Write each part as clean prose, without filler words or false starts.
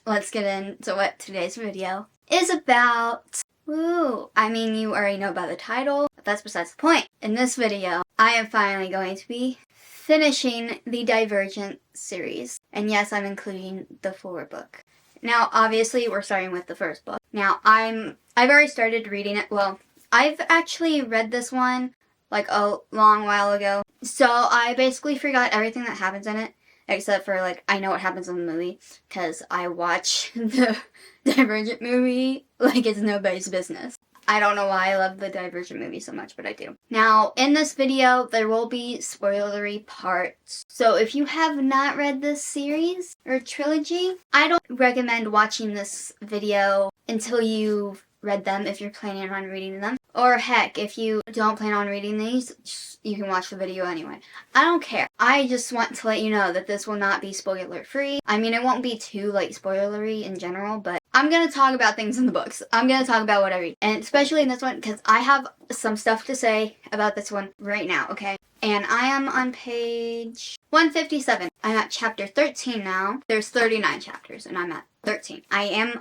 let's get into what today's video is about. Woo! I mean, you already know about the title, but that's besides the point. In this video, I am finally going to be finishing the Divergent series. And yes, I'm including the foreword book. Now, obviously, we're starting with the first book. Now, I've already started reading it. Well, I've actually read this one like a long while ago. So I basically forgot everything that happens in it. Except for, like, I know what happens in the movie. Because I watch the Divergent movie like it's nobody's business. I don't know why I love the Divergent movie so much, but I do. Now, in this video, there will be spoilery parts. So if you have not read this series or trilogy, I don't recommend watching this video until you've read them if you're planning on reading them. Or heck, if you don't plan on reading these, you can watch the video anyway. I don't care. I just want to let you know that this will not be spoiler free. I mean, it won't be too like spoilery in general, but I'm going to talk about things in the books. I'm going to talk about what I read. And especially in this one, because I have some stuff to say about this one right now, okay? And I am on page 157. I'm at chapter 13 now. There's 39 chapters, and I'm at 13. I am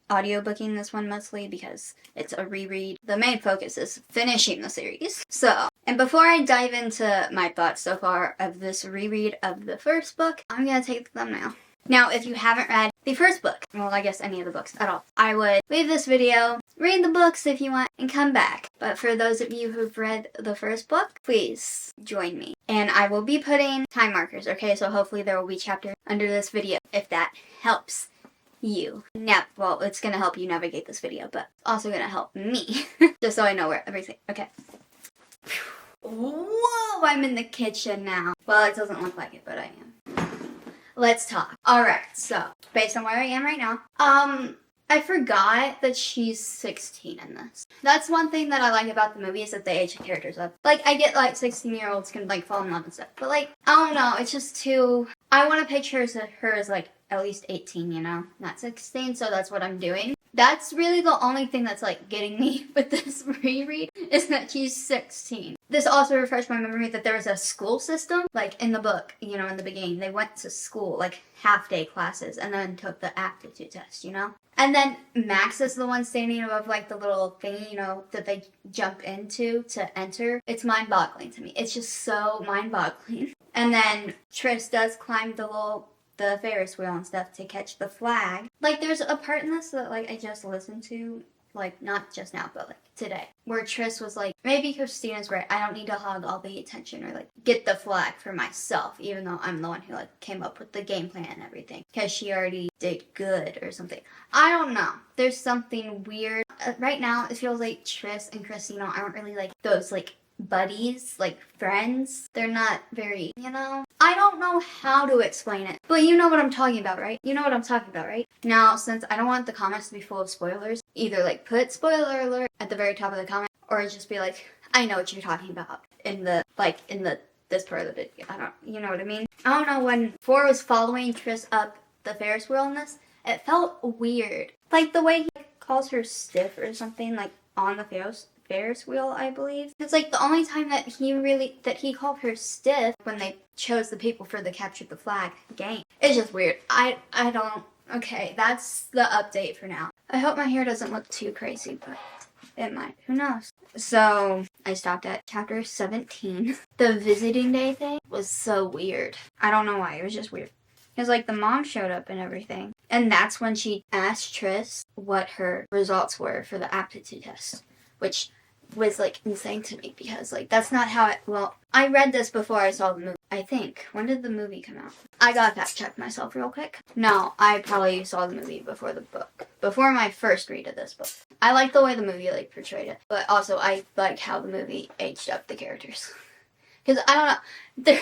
audiobooking this one mostly because it's a reread. The main focus is finishing the series. So, and before I dive into my thoughts so far of this reread of the first book, I'm going to take the thumbnail. Now, if you haven't read the first book, well, I guess any of the books at all, I would leave this video, read the books if you want, and come back. But for those of you who've read the first book, please join me. And I will be putting time markers, okay? So hopefully there will be chapters under this video, if that helps you. Now, well, it's going to help you navigate this video, but also going to help me, just so I know where everything, okay. Whoa, I'm in the kitchen now. Well, it doesn't look like it, but I am. Let's talk. Alright, so, based on where I am right now, I forgot that she's 16 in this. That's one thing that I like about the movie is that they age the characters up. Like, I get, like, 16-year-olds can, like, fall in love and stuff. But, like, I don't know, it's just too... I want to picture her as, like, at least 18, you know? Not 16, so that's what I'm doing. That's really the only thing that's, like, getting me with this reread, is that she's 16. This also refreshed my memory that there was a school system, like, in the book, you know, in the beginning. They went to school, like, half-day classes, and then took the aptitude test, you know? And then Max is the one standing above, like, the little thing, you know, that they jump into to enter. It's mind-boggling to me. It's just so mind-boggling. And then Triss does climb the Ferris wheel and stuff to catch the flag. Like, there's a part in this that, like, I just listened to, like, not just now, but, like, today, where Triss was like, maybe Christina's right, I don't need to hog all the attention or, like, get the flag for myself, even though I'm the one who, like, came up with the game plan and everything, because she already did good or something. I don't know. There's something weird. Right now, it feels like Triss and Christina aren't really, like, those, like, buddies, like friends. They're not very, you know? I don't know how to explain it, but you know what I'm talking about, right? You know what I'm talking about, right? Now, since I don't want the comments to be full of spoilers, either like put spoiler alert at the very top of the comment, or just be like, I know what you're talking about in the this part of the video. You know what I mean? I don't know, when 4 was following Triss up the Ferris wheel in this, it felt weird. Like the way he calls her stiff or something, like on the Ferris wheel, I believe. It's like the only time that he called her stiff when they chose the people for the capture the flag game. It's just weird. I don't... Okay, that's the update for now. I hope my hair doesn't look too crazy, but it might. Who knows? So, I stopped at chapter 17. The visiting day thing was so weird. I don't know why. It was just weird. Because, like, the mom showed up and everything. And that's when she asked Triss what her results were for the aptitude test. Which was, like, insane to me because, like, that's not how it... Well, I read this before I saw the movie, I think. When did the movie come out? I gotta fact check myself real quick. No, I probably saw the movie before the book. Before my first read of this book. I like the way the movie, like, portrayed it. But also, I like how the movie aged up the characters. Because, I don't know,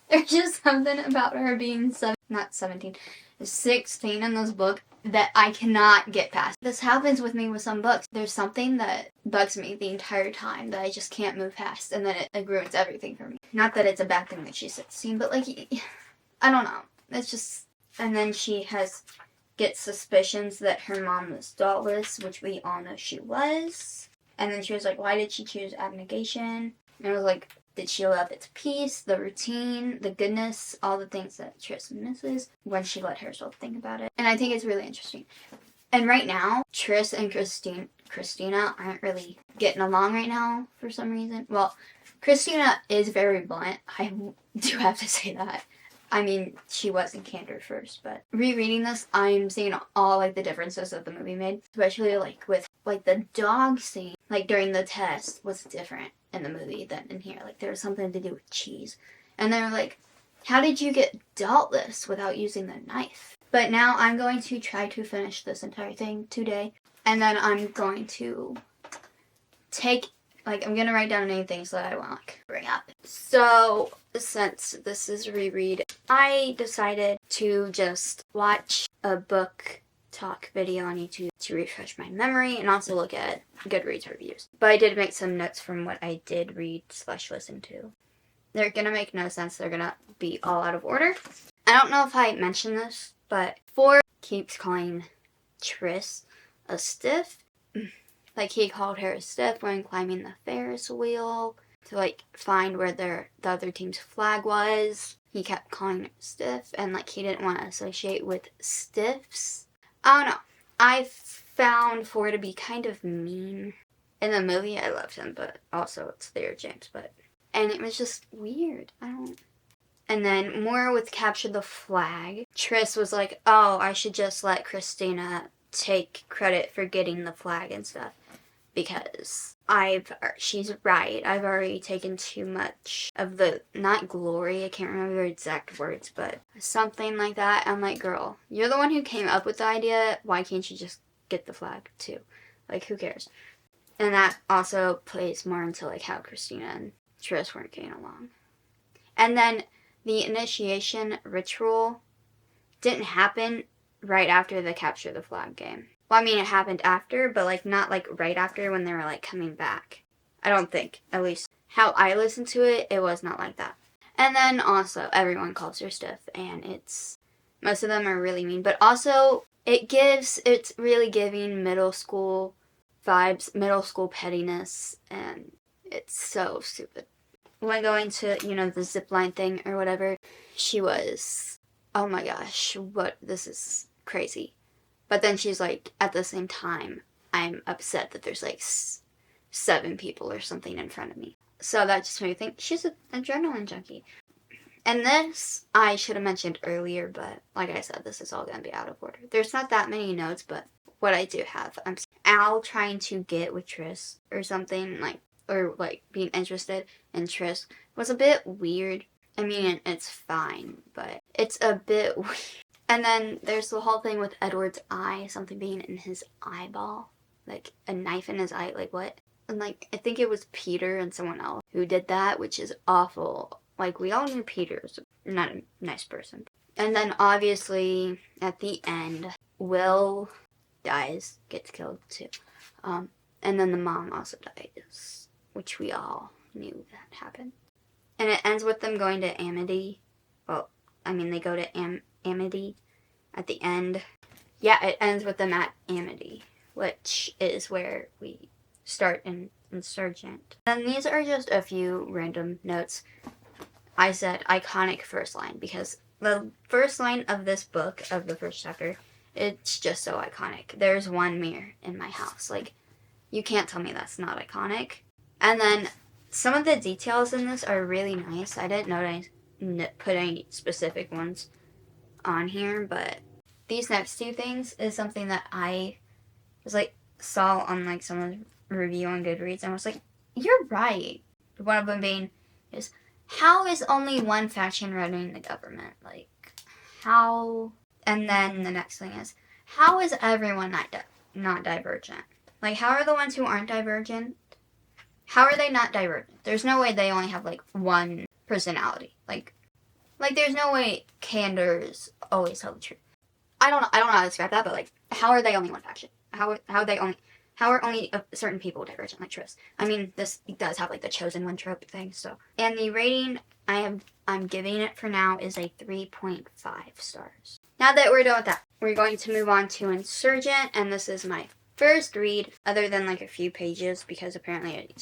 there's just something about her being 16 in this book that I cannot get past. This happens with me with some books. There's something that bugs me the entire time that I just can't move past, and then it ruins everything for me. Not that it's a bad thing that she's 16, but, like, I don't know. It's just... And then she gets suspicions that her mom was thoughtless, which we all know she was. And then she was like, why did she choose abnegation? And I was like, did she love its peace, the routine, the goodness, all the things that Tris misses when she let herself think about it? And I think it's really interesting. And right now, Tris and Christina aren't really getting along right now for some reason. Well, Christina is very blunt. I do have to say that. I mean, she was in Candor first, but rereading this, I'm seeing all, like, the differences that the movie made. Especially, like, with, like, the dog scene, like, during the test was different in the movie than in here. Like, there was something to do with cheese. And they were like, how did you get dealt this without using the knife? But now I'm going to try to finish this entire thing today. And then I'm going to I'm going to write down any things that I want to bring up. So, since this is reread, I decided to just watch a book talk video on YouTube to refresh my memory and also look at Goodreads reviews. But I did make some notes from what I did read/listen to. They're going to make no sense. They're going to be all out of order. I don't know if I mentioned this, but Ford keeps calling Tris a stiff. Like, he called her a stiff when climbing the Ferris wheel to, like, find where the other team's flag was. He kept calling her stiff, and, like, he didn't want to associate with stiffs. I don't know. I found Ford to be kind of mean. In the movie, I loved him, but also it's Theo James, and it was just weird. And then more with Capture the Flag. Tris was like, oh, I should just let Christina take credit for getting the flag and stuff. Because she's right. I've already taken too much of the, not glory, I can't remember the exact words, but something like that. I'm like, girl, you're the one who came up with the idea. Why can't you just get the flag too? Like, who cares? And that also plays more into, like, how Christina and Tris weren't getting along. And then the initiation ritual didn't happen right after the Capture the Flag game. Well, I mean, it happened after, but, like, not, like, right after when they were, like, coming back. I don't think. At least how I listened to it, it was not like that. And then also, everyone calls her stiff, and most of them are really mean. But also, it's really giving middle school vibes, middle school pettiness, and it's so stupid. When going to, the zipline thing or whatever, she was, oh my gosh, this is crazy. But then she's like, at the same time, I'm upset that there's like 7 people or something in front of me. So that just made me think she's an adrenaline junkie. And this, I should have mentioned earlier, but like I said, this is all going to be out of order. There's not that many notes, but what I do have, I'm Al trying to get with Tris or something, or being interested in Tris was a bit weird. I mean, it's fine, but it's a bit weird. And then there's the whole thing with Edward's eye, something being in his eyeball. Like, a knife in his eye, like, what? And, I think it was Peter and someone else who did that, which is awful. Like, we all knew Peter's not a nice person. And then, obviously, at the end, Will dies, gets killed, too. And then the mom also dies, which we all knew that happened. And it ends with them going to Amity. Well, I mean, they go to Amity at the end. Yeah, it ends with them at Amity, which is where we start in Insurgent. And these are just a few random notes. I said iconic first line because the first line of this book, of the first chapter, it's just so iconic. There's one mirror in my house. Like, you can't tell me that's not iconic. And then some of the details in this are really nice. I didn't know I put any specific ones on here, but these next 2 things is something that I was saw on someone's review on Goodreads, and I was like, you're right. One of them being is, how is only one faction running the government? How? And then the next thing is, how is everyone not divergent? How are the ones who aren't divergent? How are they not divergent? There's no way they only have one personality. There's no way Candors always tell the truth. I don't know how to describe that, but how are they only one faction? How are only certain people divergent, like Tris? I mean, this does have the chosen one trope thing, so. And the rating I'm giving it for now is a 3.5 stars. Now that we're done with that, we're going to move on to Insurgent, and this is my first read, other than a few pages, because apparently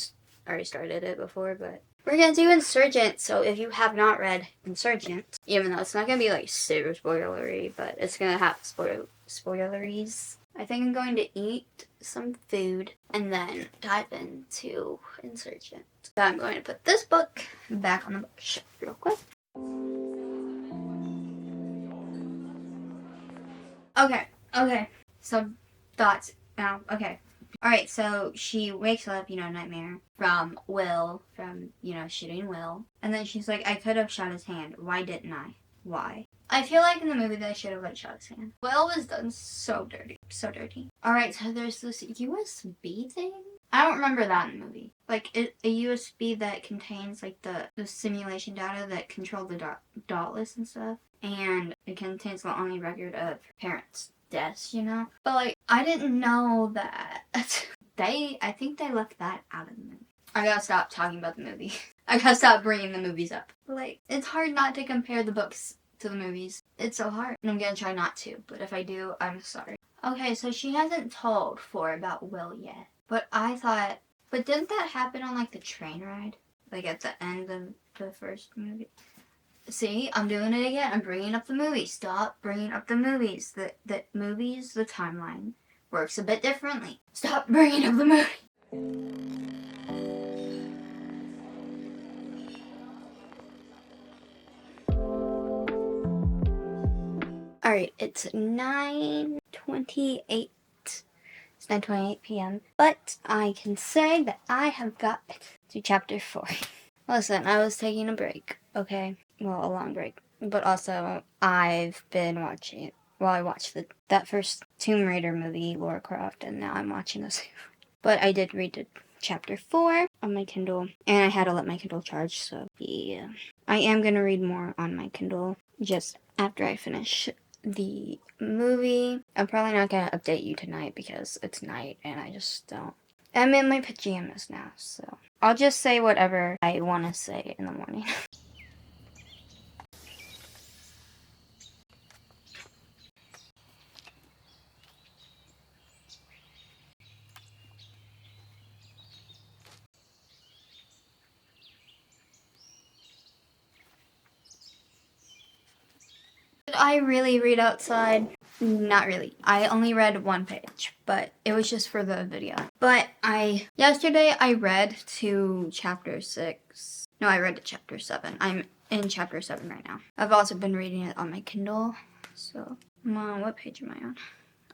already started it before, but we're gonna do Insurgent. So if you have not read Insurgent, even though it's not gonna be like super spoilery, but it's gonna have spoileries. I think I'm going to eat some food and then dive into Insurgent. So I'm going to put this book back on the bookshelf real quick. Okay. So, thoughts now. Okay. Alright, so she wakes up, nightmare from Will, from, shooting Will. And then she's like, I could have shot his hand. Why didn't I? Why? I feel like in the movie they should have shot his hand. Will was done so dirty. So dirty. Alright, so there's this USB thing. I don't remember that in the movie. Like, a USB that contains, like, the simulation data that control the dot list and stuff. And it contains the only record of her parents' deaths, But, like, I didn't know that. I think they left that out of the movie. I gotta stop talking about the movie. I gotta stop bringing the movies up. Like, it's hard not to compare the books to the movies. It's so hard. And I'm gonna try not to. But if I do, I'm sorry. Okay, so she hasn't told 4 about Will yet. But didn't that happen on, like, the train ride? Like, at the end of the first movie? See, I'm doing it again. I'm bringing up the movies. Stop bringing up the movies. The movies, the timeline works a bit differently. Stop bringing up the movie. Alright, it's 9:28. It's 9:28 p.m. But I can say that I have got to chapter 4. Listen, I was taking a break, okay? Well, a long break. But also, I've been watching, I watched that first Tomb Raider movie, Lara Croft, and now I'm watching this. But I did read chapter 4 on my Kindle, and I had to let my Kindle charge, so yeah. I am going to read more on my Kindle just after I finish the movie. I'm probably not going to update you tonight because it's night, and I just don't. I'm in my pajamas now, so I'll just say whatever I want to say in the morning. Did I really read outside? Not really. I only read 1 page, but it was just for the video. But yesterday I read to chapter 6. No, I read to chapter 7. I'm in chapter 7 right now. I've also been reading it on my Kindle. So, what page am I on?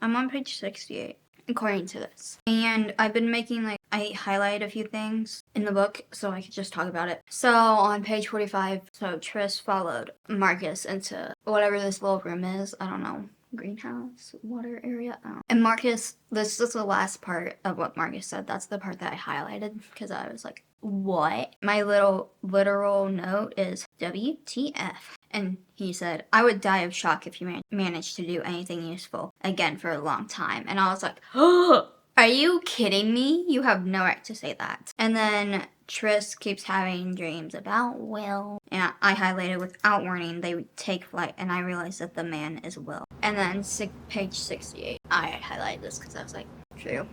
I'm on page 68, according to this. And I've been making, I highlight a few things in the book so I could just talk about it. So on page 45, so Tris followed Marcus into whatever this little room is. I don't know. Greenhouse, water area. I don't know. And Marcus, this is the last part of what Marcus said. That's the part that I highlighted because I was like, what? My little literal note is WTF. And he said, I would die of shock if you managed to do anything useful again for a long time. And I was like, oh, are you kidding me? You have no right to say that. And then Tris keeps having dreams about Will. And I highlighted without warning, they would take flight. And I realized that the man is Will. And then page 68, I highlighted this because I was like, true.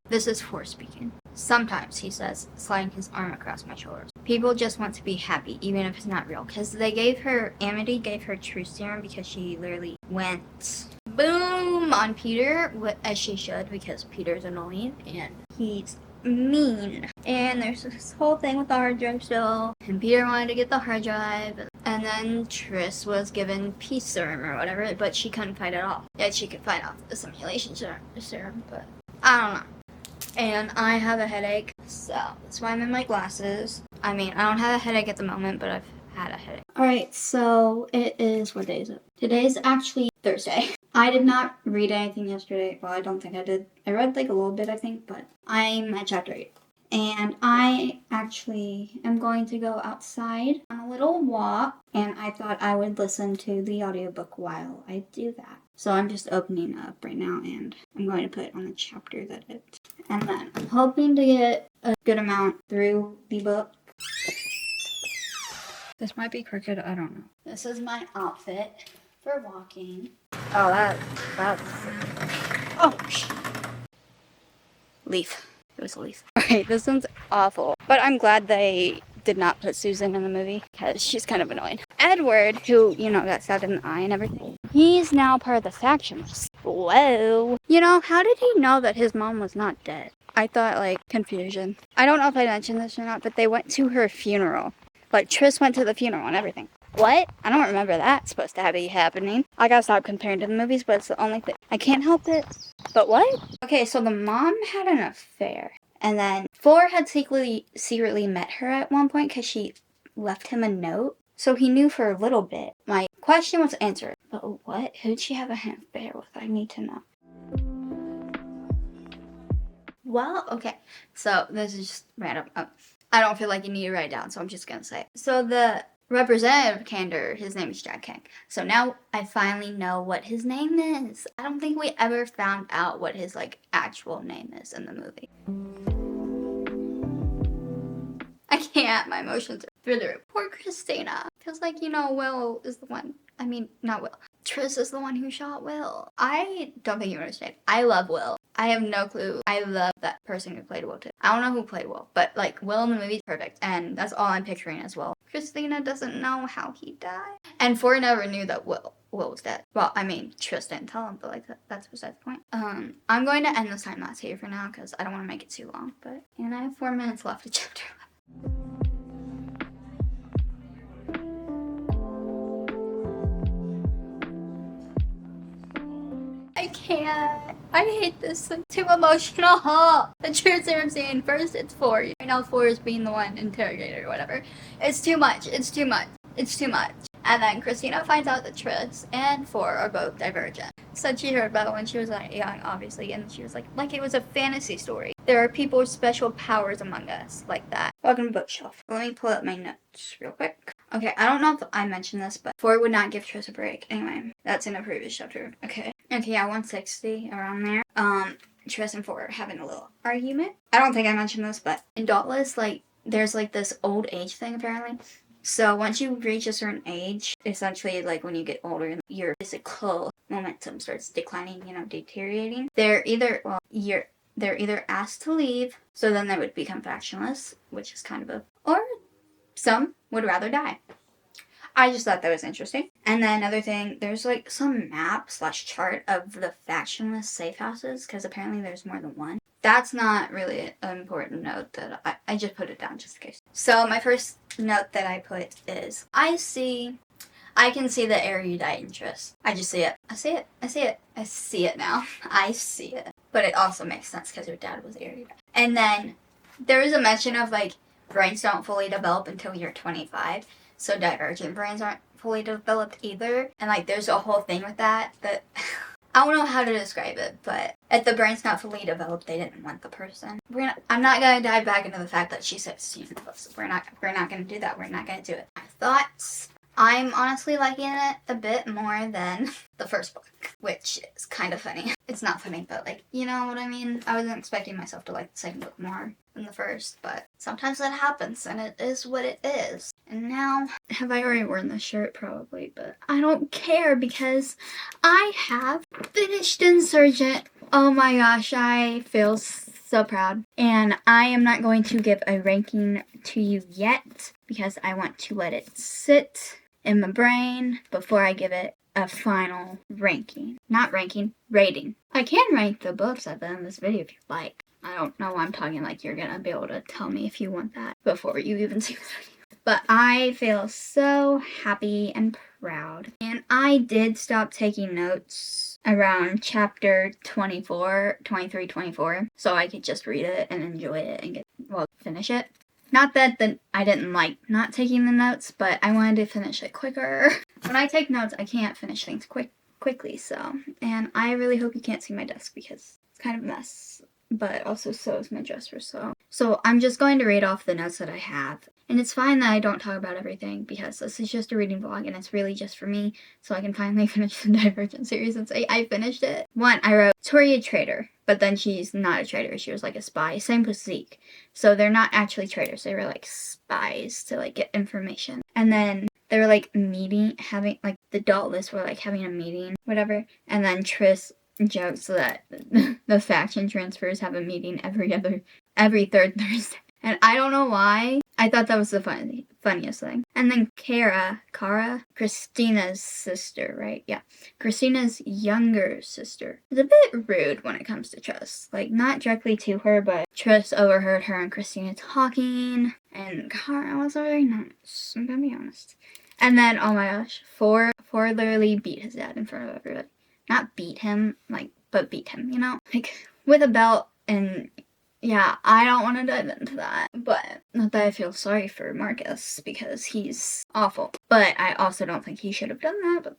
This is Force speaking. Sometimes, he says, sliding his arm across my shoulders. People just want to be happy, even if it's not real. Because Amity gave her truth serum because she literally went boom on Peter, as she should, because Peter's annoying and he's mean. And there's this whole thing with the hard drive still, and Peter wanted to get the hard drive, and then Tris was given peace serum or whatever, but she couldn't fight it off. Yet she could fight off the simulation serum, but I don't know. And I have a headache, so that's why I'm in my glasses. I mean, I don't have a headache at the moment, but I've had a headache. Alright, so it is, what day is it? Today's actually Thursday. I did not read anything yesterday. Well, I don't think I did. I read a little bit, I think, but I'm at chapter 8. And I actually am going to go outside on a little walk, and I thought I would listen to the audiobook while I do that. So I'm just opening up right now, and I'm going to put it on the chapter that it's. And then I'm hoping to get a good amount through the book. This might be crooked, I don't know. This is my outfit for walking. Oh, that's... Oh, Leaf. WISHLIST. Alright, this one's awful. But I'm glad they did not put Susan in the movie because she's kind of annoying. Edward, who, you know, got stabbed in the eye and everything, he's now part of the factions. Whoa. You know, how did he know that his mom was not dead? I thought, like, confusion. I don't know if I mentioned this or not, but they went to her funeral. Like, Tris went to the funeral and everything. What? I don't remember that supposed to be happening. I gotta stop comparing to the movies, but it's the only thing. I can't help it. But what? Okay, so the mom had an affair. And then 4 had secretly met her at one point because she left him a note. So he knew for a little bit. My question was answered. But what? Who'd she have an affair with? I need to know. Well, okay. So this is just random. I don't feel like you need to write it down, so I'm just gonna say it. So the representative candor, his name is Jack King. So now I finally know what his name is. I don't think we ever found out what his, like, actual name is in the movie. I can't. My emotions are through the roof. Poor Christina. Feels like, you know, Will is the one. I mean, not Will. Tris is the one who shot Will. I don't think you understand. I love Will. I have no clue. I love that person who played Will too. I don't know who played Will, but, like, Will in the movie is perfect. And that's all I'm picturing as Will. Christina doesn't know how he died. And 4 never knew that Will was dead. Well, I mean, Tris didn't tell him, but, like, that's beside the point. I'm going to end this time lapse here for now because I don't want to make it too long. But, and I have 4 minutes left of chapter 11. I can't. I hate this. I'm too emotional. The truth that I'm saying. First, it's 4. You know, 4 is being the one interrogator or whatever. It's too much. It's too much. It's too much. And then Christina finds out that Tris and 4 are both divergent. Said she heard about it when she was like, young, obviously, and she was like it was a fantasy story. There are people with special powers among us, like that. Welcome to Bookshelf. Let me pull up my notes real quick. Okay, I don't know if I mentioned this, but 4 would not give Tris a break. Anyway, that's in a previous chapter. Okay, yeah, 160, around there. Tris and 4 are having a little argument. I don't think I mentioned this, but in Dauntless, like, there's, like, this old age thing, apparently. So once you reach a certain age, essentially, like, when you get older, your physical momentum starts declining, you know, deteriorating. They're either asked to leave, so then they would become factionless, which is kind of or some would rather die. I just thought that was interesting. And then another thing, there's, like, some map/chart of the factionless safe houses, because apparently there's more than one. That's not really an important note that I just put it down just in case. So my first note that I put is, I can see the erudite interest. I just see it. I see it now. I see it. But it also makes sense because your dad was erudite. And then there was a mention of, like, brains don't fully develop until you're 25. So divergent brains aren't fully developed either. And, like, there's a whole thing with that I don't know how to describe it, but if the brain's not fully developed, they didn't want the person. I'm not gonna dive back into the fact that she said student books. We're not gonna do that. We're not gonna do it. My thoughts. I'm honestly liking it a bit more than the first book, which is kind of funny. It's not funny, but, like, you know what I mean? I wasn't expecting myself to like the second book more than the first, but sometimes that happens, and it is what it is. And now, have I already worn this shirt? Probably, but I don't care because I have finished Insurgent. Oh my gosh, I feel so proud. And I am not going to give a ranking to you yet because I want to let it sit in my brain before I give it a final ranking. Not ranking, rating. I can rank the books at the end of this video if you'd like. I don't know why I'm talking like you're gonna be able to tell me if you want that before you even see this video. But I feel so happy and proud. And I did stop taking notes around chapter 23, 24, so I could just read it and enjoy it and finish it. Not that I didn't like not taking the notes, but I wanted to finish it quicker. When I take notes, I can't finish things quickly, so. And I really hope you can't see my desk because it's kind of a mess. But also so is my dresser, so. So I'm just going to read off the notes that I have. And it's fine that I don't talk about everything because this is just a reading vlog and it's really just for me so I can finally finish the Divergent series and say I finished it. 1, I wrote Tori a traitor, but then she's not a traitor. She was like a spy. Same with Zeke. So they're not actually traitors. They were like spies to like get information. And then they were like having like the Dauntless were like having a meeting, whatever. And then Tris jokes that the faction transfers have a meeting every every third Thursday. And I don't know why. I thought that was the funniest thing. And then Cara, Christina's sister, right? Yeah. Christina's younger sister is a bit rude when it comes to Tris. Like, not directly to her, but Tris overheard her and Christina talking. And Cara was very nice, I'm gonna be honest. And then, oh my gosh, Four literally beat his dad in front of everybody. Not beat him, like, but beat him, you know? Like, with a belt. And yeah, I don't want to dive into that. But not that I feel sorry for Marcus, because he's awful. But I also don't think he should have done that. But...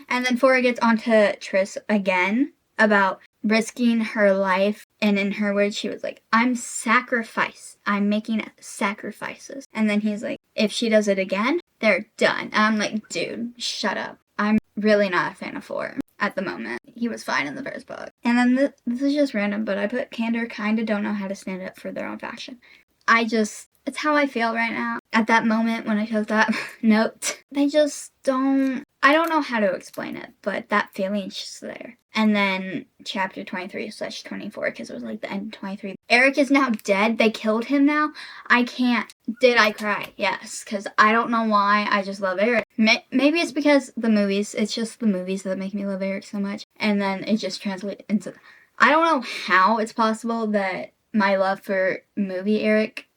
And then Four gets onto Tris again about risking her life. And in her words, she was like, I'm making sacrifices. And then he's like, if she does it again, they're done. And I'm like, dude, shut up. I'm really not a fan of Four at the moment. He was fine in the first book. And then this is just random, but I put Candor kinda don't know how to stand up for their own faction. It's how I feel right now. At that moment when I took that note, they just don't, I don't know how to explain it, but that feeling's just there. And then chapter 23/24, because it was like the end of 23. Eric is now dead. They killed him now. Did I cry? Yes, because I don't know why. I just love Eric. Maybe it's because the movies. It's just the movies that make me love Eric so much. And then it just translates into... I don't know how it's possible that my love for movie Eric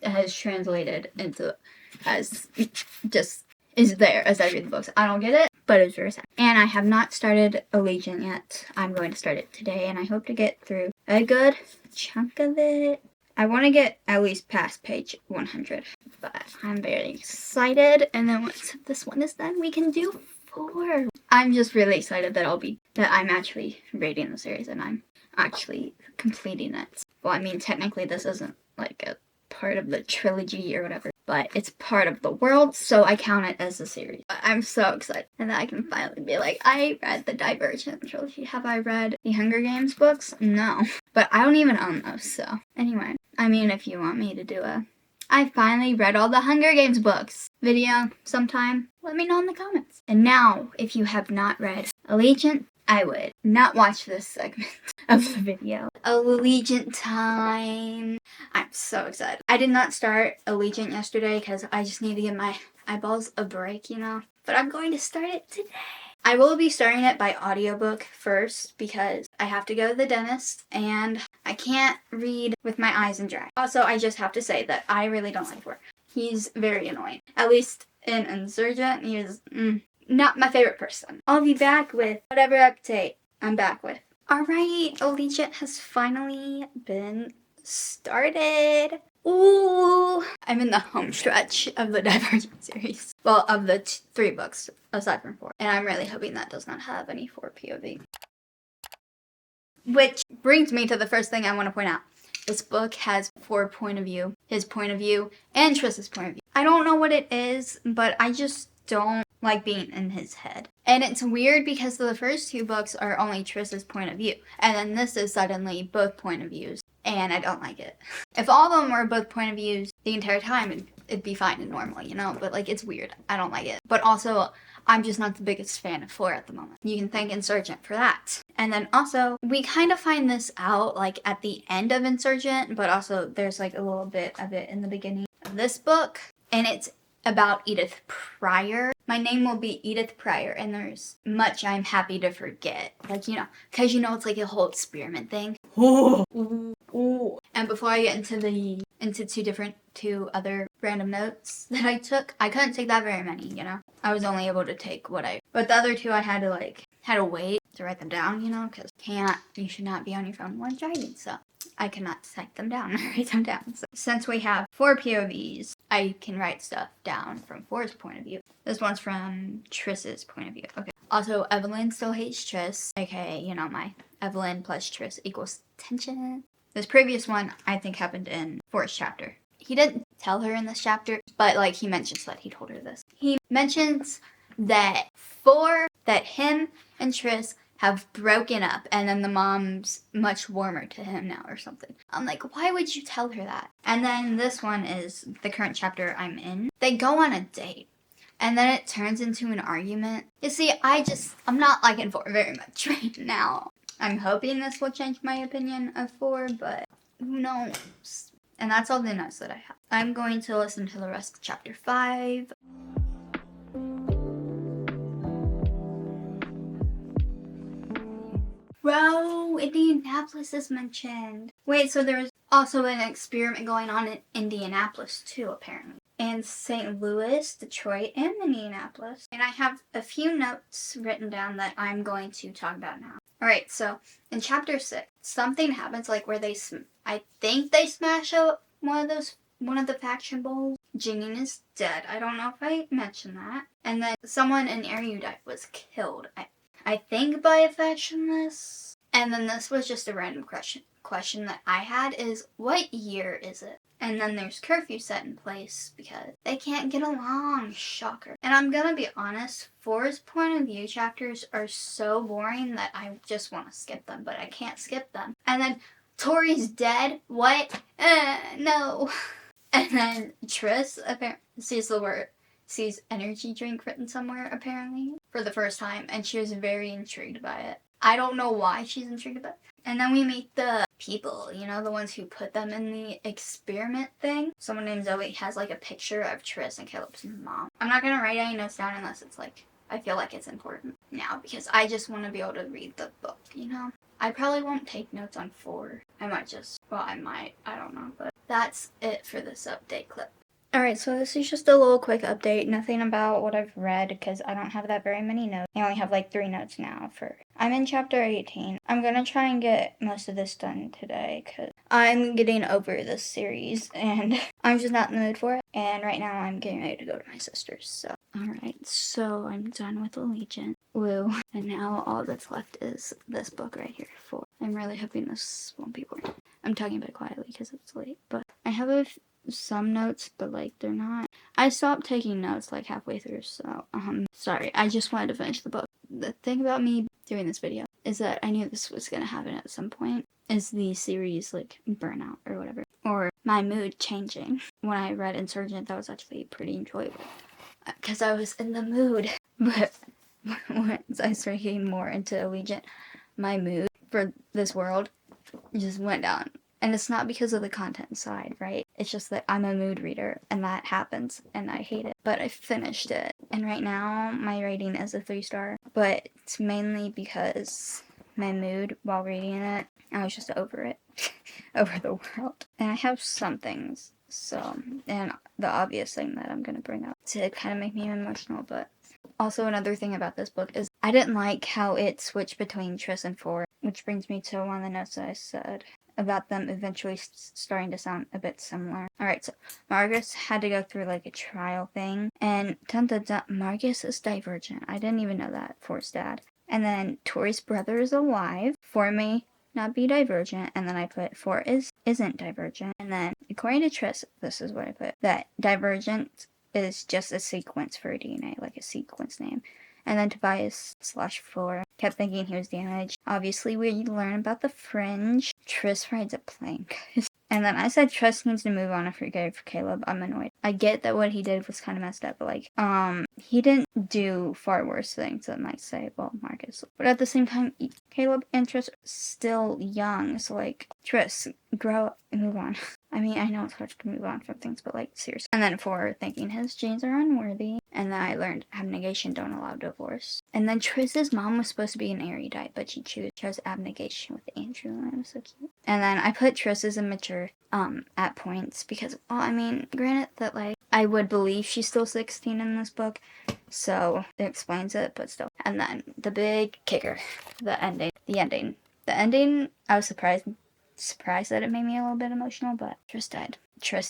has translated into... as just... is there as I read the books. I don't get it, but it's very sad. And I have not started Allegiant yet. I'm going to start it today, and I hope to get through a good chunk of it. I want to get at least past page 100, but I'm very excited. And then once this one is done, we can do 4. I'm just really excited that I'm actually reading the series and I'm actually completing it. Well, I mean, technically this isn't like a part of the trilogy or whatever, but it's part of the world, so I count it as a series. I'm so excited, and then I can finally be like, I read the Divergent trilogy. Have I read the Hunger Games books? No, but I don't even own those, so anyway. I mean, if you want me to do I finally read all the Hunger Games books video sometime, let me know in the comments. And now, if you have not read Allegiant, I would not watch this segment of the video. Allegiant time. I'm so excited. I did not start Allegiant yesterday because I just need to give my eyeballs a break, you know? But I'm going to start it today. I will be starting it by audiobook first because I have to go to the dentist and I can't read with my eyes in dry. Also, I just have to say that I really don't like Four. He's very annoying. At least in Insurgent, he is not my favorite person. I'll be back with whatever update I'm back with. Alright, Allegiant has finally been started. Ooh! I'm in the home stretch of the Divergent series. Well, of the 3 books, aside from 4. And I'm really hoping that does not have any 4 POV. Which brings me to the first thing I want to point out. This book has 4 point of view. His point of view, and Tris's point of view. I don't know what it is, but I just don't like being in his head. And it's weird because the first 2 books are only Tris's point of view. And then this is suddenly both point of views. And I don't like it. If all of them were both point of views the entire time, it'd be fine and normal, you know? But, like, it's weird. I don't like it. But also, I'm just not the biggest fan of 4 at the moment. You can thank Insurgent for that. And then also, we kind of find this out, like, at the end of Insurgent, but also there's, like, a little bit of it in the beginning of this book. And it's about Edith Pryor. My name will be Edith Pryor, and there's much I'm happy to forget. Like, you know, because, you know, it's like a whole experiment thing. Ooh. And before I get into 2 other random notes that I took, I couldn't take that very many, you know? I was only able to take but the other 2 I had to wait to write them down, you know? Because you should not be on your phone while driving, so I cannot type them down or write them down. So since we have 4 POVs, I can write stuff down from 4's point of view. This one's from Tris's point of view. Okay. Also, Evelyn still hates Tris, aka, you know, my Evelyn plus Tris equals tension. This previous one, I think, happened in 4's chapter. He didn't tell her in this chapter, but, like, he mentions that he told her this. He mentions that him and Tris have broken up, and then the mom's much warmer to him now or something. I'm like, why would you tell her that? And then this one is the current chapter I'm in. They go on a date, and then it turns into an argument. You see, I'm not liking 4 very much right now. I'm hoping this will change my opinion of 4, but who knows? And that's all the notes that I have. I'm going to listen to the rest of chapter 5. Bro, Indianapolis is mentioned. Wait, so there's also an experiment going on in Indianapolis too, apparently. And St. Louis, Detroit, and Indianapolis. And I have a few notes written down that I'm going to talk about now. Alright, so in chapter 6, something happens like where I think they smash out one of the faction bowls. Janine is dead. I don't know if I mentioned that. And then someone in Erudite was killed. I think by a factionless. And then this was just a random question that I had is, what year is it? And then there's curfew set in place because they can't get along. Shocker. And I'm gonna be honest, 4's point of view chapters are so boring that I just want to skip them, but I can't skip them. And then Tori's dead. What? No. And then Triss apparently sees energy drink written somewhere apparently for the first time, and she was very intrigued by it. I don't know why she's intrigued by it. And then we meet the people, you know, the ones who put them in the experiment thing. Someone named Zoe has like a picture of Triss and Caleb's mom. I'm not gonna write any notes down unless it's like, I feel like it's important now because I just want to be able to read the book, you know? I probably won't take notes on 4. I might, I don't know, but that's it for this update clip. Alright, so this is just a little quick update, nothing about what I've read because I don't have that very many notes. I only have like 3 notes now I'm in chapter 18. I'm gonna try and get most of this done today because I'm getting over this series and I'm just not in the mood for it. And right now I'm getting ready to go to my sister's, so. Alright, so I'm done with Allegiant. Woo. And now all that's left is this book right here, 4. I'm really hoping this won't be boring. I'm talking about it quietly because it's late, but I have some notes, but like they're not. I stopped taking notes like halfway through, so sorry. I just wanted to finish the book. The thing about me doing this video is that I knew this was gonna happen at some point. Is the series like burnout or whatever, or my mood changing. When I read Insurgent, that was actually pretty enjoyable because I was in the mood. But once I started getting more into Allegiant, my mood for this world just went down. And it's not because of the content side, right? It's just that I'm a mood reader, and that happens, and I hate it. But I finished it, and right now my rating is a 3-star. But it's mainly because my mood while reading it, I was just over it, over the world. And I have some things, so, and the obvious thing that I'm gonna bring up to kind of make me emotional, but also another thing about this book is I didn't like how it switched between Triss and 4, which brings me to one of the notes that I said about them eventually starting to sound a bit similar. Alright, so Margus had to go through like a trial thing, and Margus is divergent. I didn't even know that, 4's dad. And then Tori's brother is alive. 4 may not be divergent, and then I put 4 isn't divergent. And then according to Triss, this is what I put, that divergent is just a sequence for DNA, like a sequence name. And then Tobias/4 kept thinking he was damaged. Obviously, we learn about the fringe. Triss rides a plank. And then I said Triss needs to move on and forget for Caleb. I'm annoyed. I get that what he did was kind of messed up, but like, he didn't do far worse things than might say, well, Marcus. But at the same time, Caleb and Triss are still young, so like, Triss, grow up and move on. I mean, I know it's hard to move on from things, but like, seriously. And then 4 thinking his genes are unworthy. And then I learned abnegation don't allow divorce. And then Triss's mom was supposed to be an erudite, but she chose abnegation with Andrew, and it was so cute. And then I put Triss as immature at points because, well, I mean, granted that like I would believe she's still 16 in this book, so it explains it, but still. And then the big kicker, the ending. The ending, I was surprised that it made me a little bit emotional, but Triss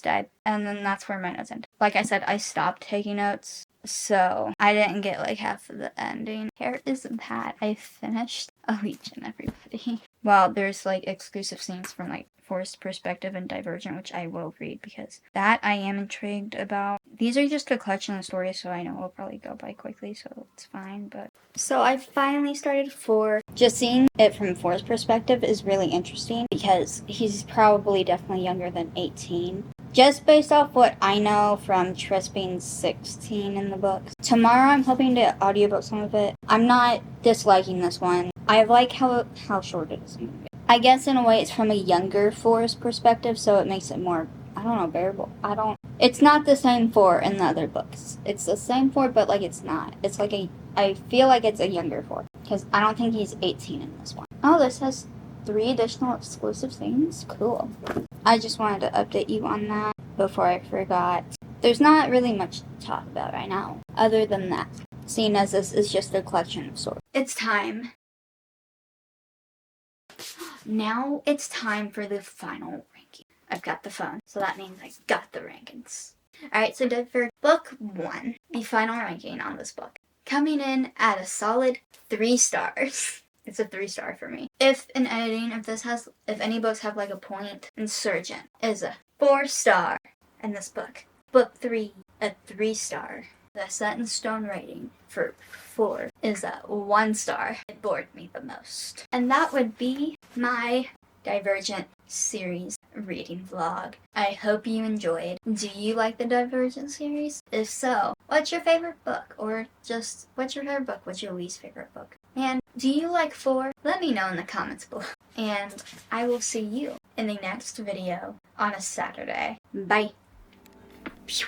died. And then that's where my notes end. Like I said, I stopped taking notes, so I didn't get like half of the ending. Here is that I finished Allegiant, everybody. Well, there's like exclusive scenes from like Forced Perspective and Divergent, which I will read because that I am intrigued about. These are just a collection of stories, so I know it'll probably go by quickly, so it's fine, but. So I finally started 4. Just seeing it from 4's perspective is really interesting because he's probably definitely younger than 18. Just based off what I know from Triss being 16 in the book. Tomorrow I'm hoping to audiobook some of it. I'm not disliking this one. I like how short it is. I guess in a way it's from a younger 4's perspective, so it makes it more, I don't know, bearable. It's not the same 4 in the other books. It's the same 4, but like it's not. It's like I feel like it's a younger 4, because I don't think he's 18 in this one. Oh, this has 3 additional exclusive things? Cool. I just wanted to update you on that before I forgot. There's not really much to talk about right now, other than that, seeing as this is just a collection of stories. It's time. Now it's time for the final ranking. I've got the phone, so that means I got the rankings. Alright, so for book 1, the final ranking on this book, coming in at a solid 3 stars. It's a 3-star for me. If in editing, if any books have like a point, Insurgent is a 4-star in this book. Book 3, a 3-star. The Set in Stone rating for 4 is a 1-star. It bored me the most. And that would be my Divergent series reading vlog. I hope you enjoyed. Do you like the Divergent series? If so, what's your favorite book? Or just, what's your favorite book? What's your least favorite book? And do you like 4? Let me know in the comments below. And I will see you in the next video on a Saturday. Bye. Pew.